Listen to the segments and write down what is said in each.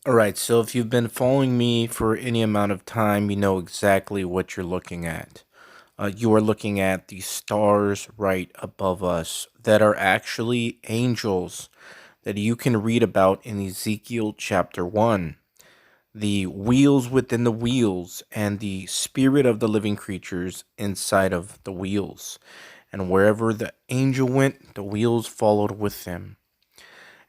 All right, so if you've been following me for any amount of time, you know exactly what you're looking at. You are looking at the stars right above us that are actually angels that you can read about in Ezekiel chapter 1. The wheels within the wheels and the spirit of the living creatures inside of the wheels. And wherever the angel went, the wheels followed with him.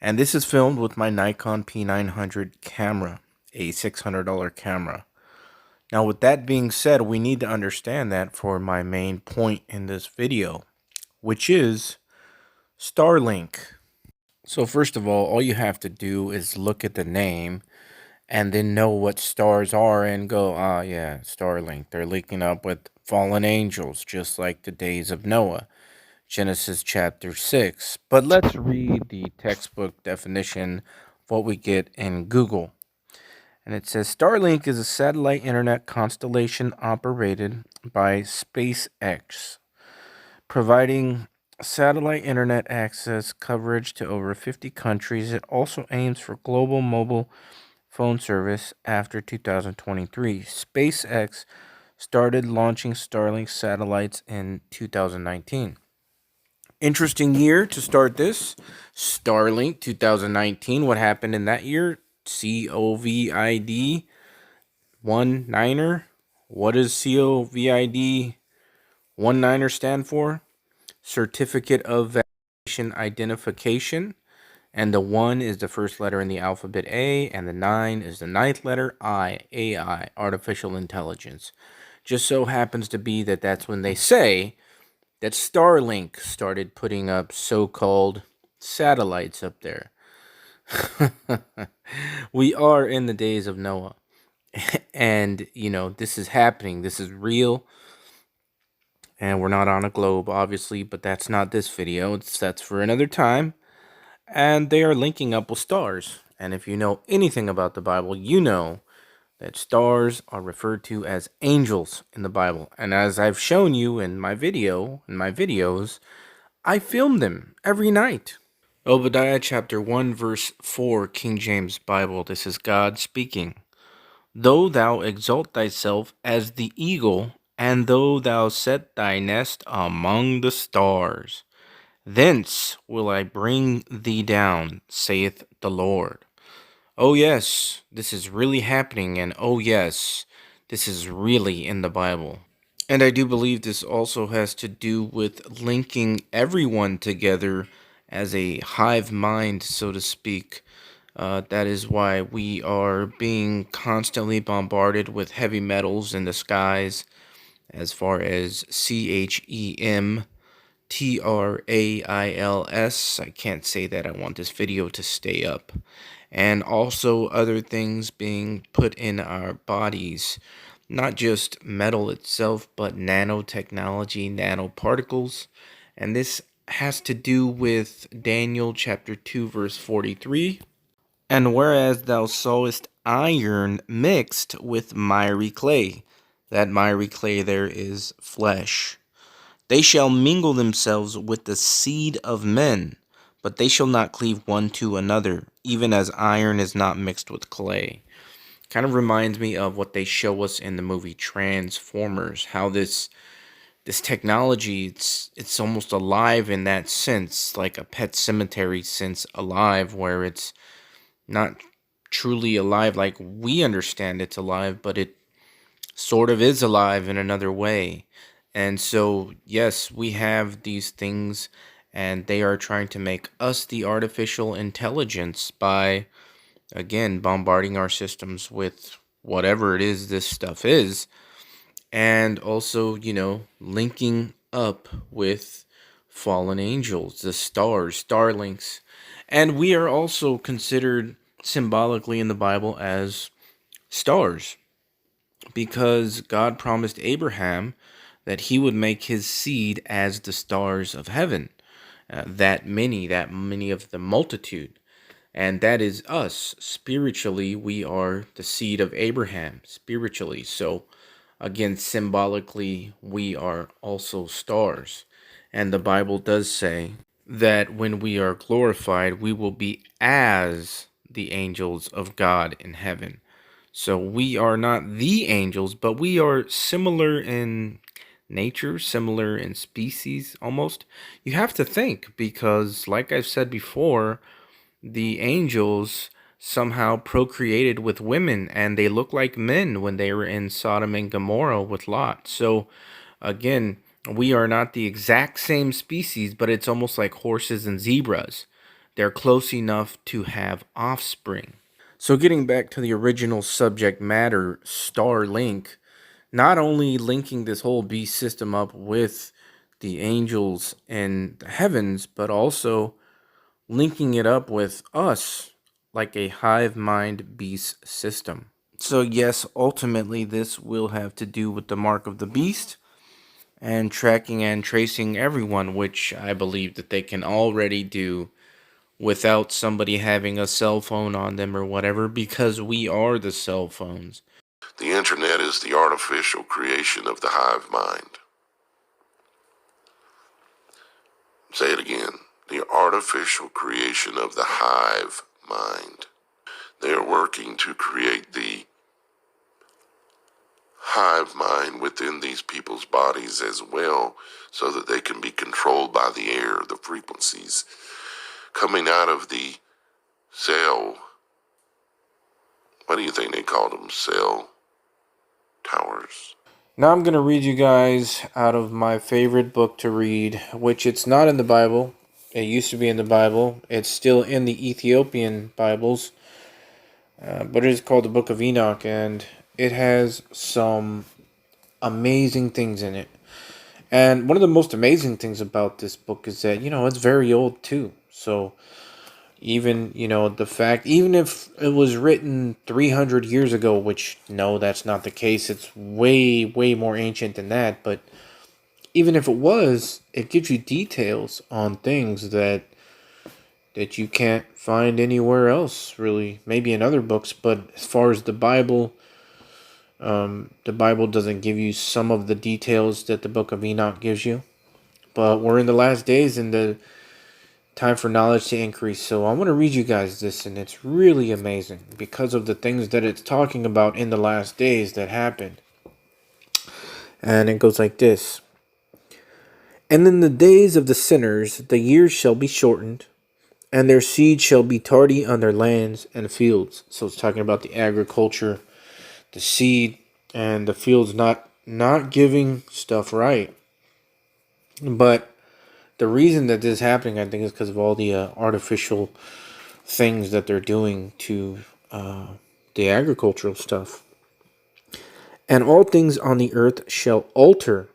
And this is filmed with my Nikon P900 camera, a $600 camera. Now, with that being said, we need to understand that for my main point in this video, which is Starlink. So first of all you have to do is look at the name and then know what stars are and go, ah, yeah, Starlink. They're linking up with fallen angels, just like the days of Noah. Genesis chapter 6. But let's read the textbook definition of what we get in Google. And it says Starlink is a satellite internet constellation operated by SpaceX, providing satellite internet access coverage to over 50 countries. It also aims for global mobile phone service after 2023. SpaceX started launching Starlink satellites in 2019. Interesting year to start this. Starlink 2019. What happened in that year? COVID 19er. What does COVID 19er stand for? Certificate of Vaccination Identification. And the 1 is the first letter in the alphabet A, and the 9 is the ninth letter I, AI, Artificial Intelligence. Just so happens to be that that's when they say that Starlink started putting up so-called satellites up there. We are in the days of Noah. And, this is happening. This is real. And we're not on a globe, obviously, but that's not this video. That's for another time. And they are linking up with stars. And if you know anything about the Bible, you know that stars are referred to as angels in the Bible. And as I've shown you in my videos, I film them every night. Obadiah chapter 1 verse 4, King James Bible. This is God speaking. Though thou exalt thyself as the eagle, and though thou set thy nest among the stars, thence will I bring thee down, saith the Lord. Oh yes, this is really happening, and oh yes, this is really in the Bible. And I do believe this also has to do with linking everyone together as a hive mind, so to speak. That is why we are being constantly bombarded with heavy metals in the skies, as far as CHEMTRAILS. I can't say that. I want this video to stay up. And also other things being put in our bodies. Not just metal itself, but nanotechnology, nanoparticles. And this has to do with Daniel chapter 2, verse 43. And whereas thou sawest iron mixed with miry clay, that miry clay there is flesh, they shall mingle themselves with the seed of men, but they shall not cleave one to another, even as iron is not mixed with clay. Kind of reminds me of what they show us in the movie Transformers, how this technology, it's almost alive in that sense, like a pet cemetery sense alive, where it's not truly alive like we understand it's alive, but it sort of is alive in another way. And so, yes, we have these things, and they are trying to make us the artificial intelligence by, again, bombarding our systems with whatever it is this stuff is, and also, linking up with fallen angels, the stars, starlinks. And we are also considered symbolically in the Bible as stars, because God promised Abraham that he would make his seed as the stars of heaven, that many of the multitude. And that is us. Spiritually, we are the seed of Abraham, spiritually. So, again, symbolically, we are also stars. And the Bible does say that when we are glorified, we will be as the angels of God in heaven. So we are not the angels, but we are similar in nature, similar in species almost. You have to think because, like I've said before, the angels somehow procreated with women and they look like men when they were in Sodom and Gomorrah with Lot. So, again, we are not the exact same species, but it's almost like horses and zebras. They're close enough to have offspring. So, getting back to the original subject matter, Starlink, not only linking this whole beast system up with the angels in the heavens, but also linking it up with us like a hive mind beast system. So, yes, ultimately, this will have to do with the mark of the beast and tracking and tracing everyone, which I believe that they can already do without somebody having a cell phone on them or whatever, because we are the cell phones. The internet is the artificial creation of the hive mind. Say it again. The artificial creation of the hive mind. They are working to create the hive mind within these people's bodies as well, so that they can be controlled by the air, the frequencies coming out of the cell. What do you think they called them? Cell towers? Now I'm going to read you guys out of my favorite book to read, which it's not in the Bible. It used to be in the Bible. It's still in the Ethiopian Bibles, but it is called the Book of Enoch, and it has some amazing things in it. And one of the most amazing things about this book is that, it's very old too. So even, the fact, even if it was written 300 years ago, which, no, that's not the case. It's way, way more ancient than that. But even if it was, it gives you details on things that you can't find anywhere else, really. Maybe in other books, but as far as the Bible doesn't give you some of the details that the Book of Enoch gives you. But we're in the last days and the time for knowledge to increase. So I want to read you guys this, and it's really amazing because of the things that it's talking about in the last days that happened. And it goes like this. And in the days of the sinners, the years shall be shortened, and their seed shall be tardy on their lands and fields. So it's talking about the agriculture, the seed, and the fields not giving stuff right. But the reason that this is happening, I think, is because of all the artificial things that they're doing to the agricultural stuff. And all things on the earth shall alter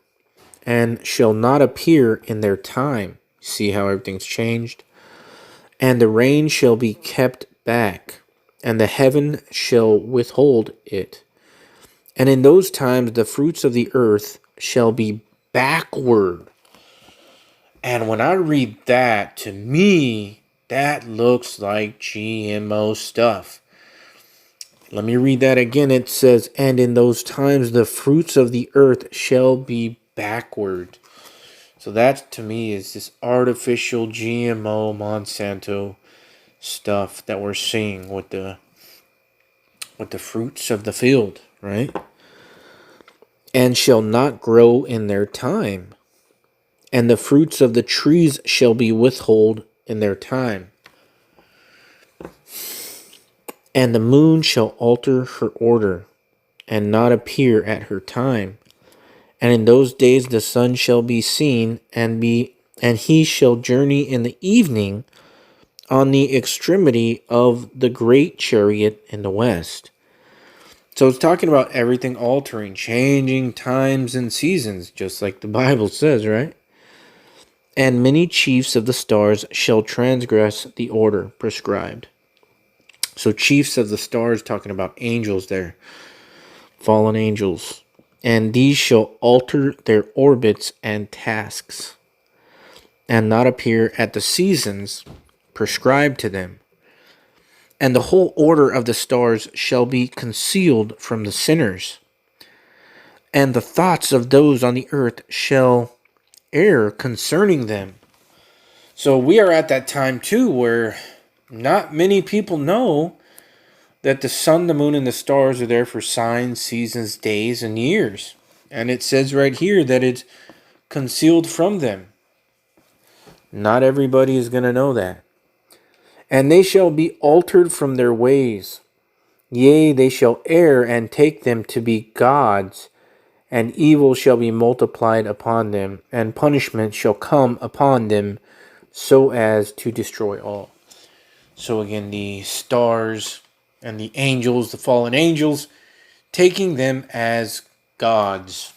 and shall not appear in their time. See how everything's changed? And the rain shall be kept back, and the heaven shall withhold it. And in those times the fruits of the earth shall be backward. And when I read that, to me, that looks like GMO stuff. Let me read that again. It says, and in those times the fruits of the earth shall be backward. So that to me is this artificial GMO Monsanto stuff that we're seeing with the fruits of the field, right? And shall not grow in their time. And the fruits of the trees shall be withhold in their time. And the moon shall alter her order, and not appear at her time. And in those days the sun shall be seen, and he shall journey in the evening on the extremity of the great chariot in the west. So it's talking about everything altering, changing times and seasons, just like the Bible says, right? And many chiefs of the stars shall transgress the order prescribed. So chiefs of the stars, talking about angels there, fallen angels. And these shall alter their orbits and tasks, and not appear at the seasons prescribed to them. And the whole order of the stars shall be concealed from the sinners. And the thoughts of those on the earth shall err concerning them. So we are at that time too where Not many people know that the sun, the moon, and the stars are there for signs, seasons, days, and years. And it says right here that it's concealed from them. Not everybody is going to know that. And they shall be altered from their ways. Yea, they shall err and take them to be gods, and evil shall be multiplied upon them, and punishment shall come upon them so as to destroy all. So again, the stars and the angels, the fallen angels, taking them as gods.